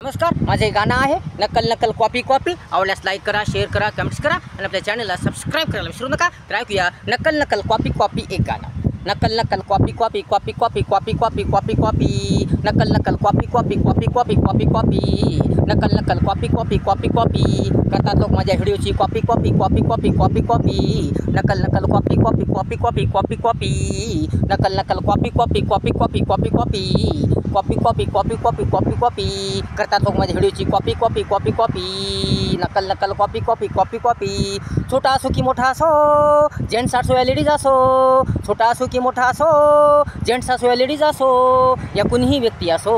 नमस्कार, माझे गाणं आहे नक्कल नक्कल कॉपी कॉपी. आवडल्यास लाईक करा, शेअर करा, कमेंट्स करा आणि आपल्या चॅनलला सबस्क्राईब करायला विसरू नका. तर ऐकूया नक्कल नक्कल कॉपी कॉपी एक गाणं. नक्कल नक्कल copy copy copy copy copy copy copy copy नक्कल नक्कल copy copy copy copy copy copy नक्कल नक्कल कॉपी कॉपी कॉपी कॉपी करतात लोक माझ्या व्हिडिओची copy copy copy copy copy copy नक्कल नक्कल copy copy copy copy copy copy नक्कल नक्कल copy copy copy copy copy copy copy copy copy copy copy copy करतात लोक माझ्या व्हिडिओची कॉपी कॉपी कॉपी कॉपी नक्कल नक्कल कॉपी कॉपी कॉपी कॉपी. छोटा असो की मोठा असो, जेंट्स असो या लेडीज असो, छोटा असो की मोठा असो, जेंट्स असो या लेडीज असो, या कुणीही व्यक्ती असो,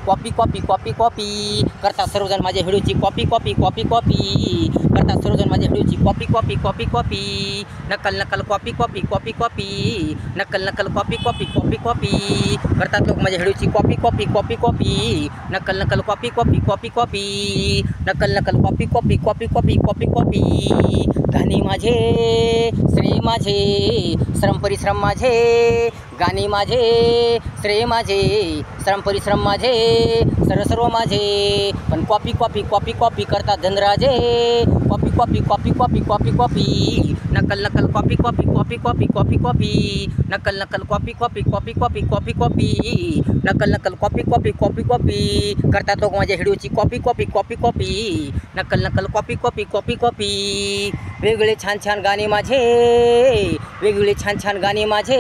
कॉपी कॉपी कॉपी कॉपी करतात सर्वजण माझ्या व्हिडिओची कॉपी कॉपी कॉपी कॉपी करतात सर्वजण माझ्या व्हिडिओची कॉपी कॉपी कॉपी कॉपी नक्कल नक्कल कॉपी कॉपी कॉपी कॉपी नक्कल नक्कल कॉपी कॉपी कॉपी कॉपी करतात लोक माझ्या व्हिडिओची कॉपी कॉपी कॉपी कॉपी नक्कल नक्कल कॉपी कॉपी कॉपी कॉपी नक्कल नक्कल copy copy copy copy copy copy. गाणे माझे श्रेय माझे, श्रम परिश्रम माझे, गाणे माझे श्रेय माझे, श्रम परिश्रम माझे, सर्व माझे, पण कॉपी कॉपी कॉपी कॉपी करतात धनराजे. Copy copy copy copy copy copy नक्कल नक्कल copy copy copy copy copy copy नक्कल नक्कल copy copy copy copy copy copy नक्कल नक्कल कॉपी कॉपी कॉपी कॉपी करतात लोक माझ्या व्हिडिओची कॉपी कॉपी कॉपी कॉपी नक्कल नक्कल कॉपी कॉपी कॉपी कॉपी. वेगवेगळे छान छान गाणे माझे, वेगवेगळे छान छान गाणे माझे,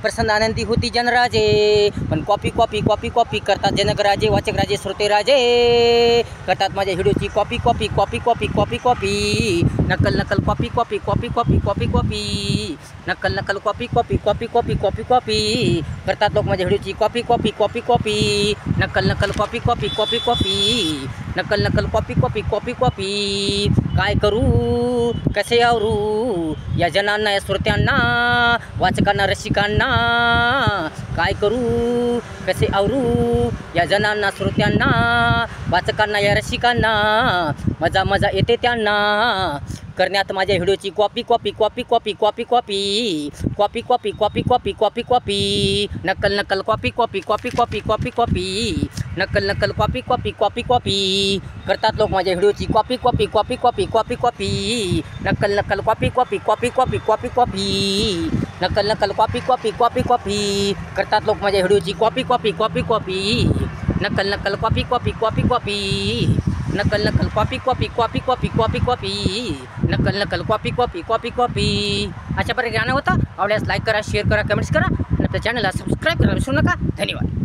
प्रसन्न आनंदी होती जनराजे, पण कॉपी कॉपी कॉपी कॉपी करतात जनकराजे, वाचकराजे, श्रोतेराजे करतात माझ्या व्हिडिओची copy copy copy copy copy copy नक्कल नक्कल copy copy copy copy copy copy नक्कल नक्कल copy copy copy copy copy copy करतात लोक माझ्या व्हिडिओची कॉपी कॉपी कॉपी कॉपी नक्कल नक्कल कॉपी कॉपी कॉपी कॉपी नक्कल नक्कल कॉपी कॉपी कॉपी कॉपी. काय करू कसे आवरू या जनांना, या श्रोत्यांना, वाचकांना, रसिकांना, काय करू कसे आवरू या जनांना, श्रोत्यांना, वाचकांना, या रसिकांना, मजा मजा येते त्यांना करण्यात माझ्या व्हिडिओची copy copy copy copy copy copy copy copy copy copy copy copy नक्कल नक्कल copy copy copy copy copy copy नक्कल नक्कल कॉपी कॉपी कॉपी कॉपी करतात लोक माझ्या व्हिडिओची copy copy copy copy copy copy नक्कल नक्कल copy copy copy copy copy copy नक्कल नक्कल कॉपी कॉपी कॉपी कॉपी करतात लोक माझ्या व्हिडिओची कॉपी कॉपी कॉपी कॉपी नक्कल नक्कल कॉपी कॉपी कॉपी कॉपी नक्कल नक्कल copy copy copy copy copy copy नक्कल नक्कल कॉपी कॉपी कॉपी कॉपी. अशा प्रकारे गाणं होतं. आवडल्यास लाईक करा, शेअर करा, कमेंट्स करा आणि आपल्या चॅनलला सबस्क्राईब करायला विसरू नका. धन्यवाद.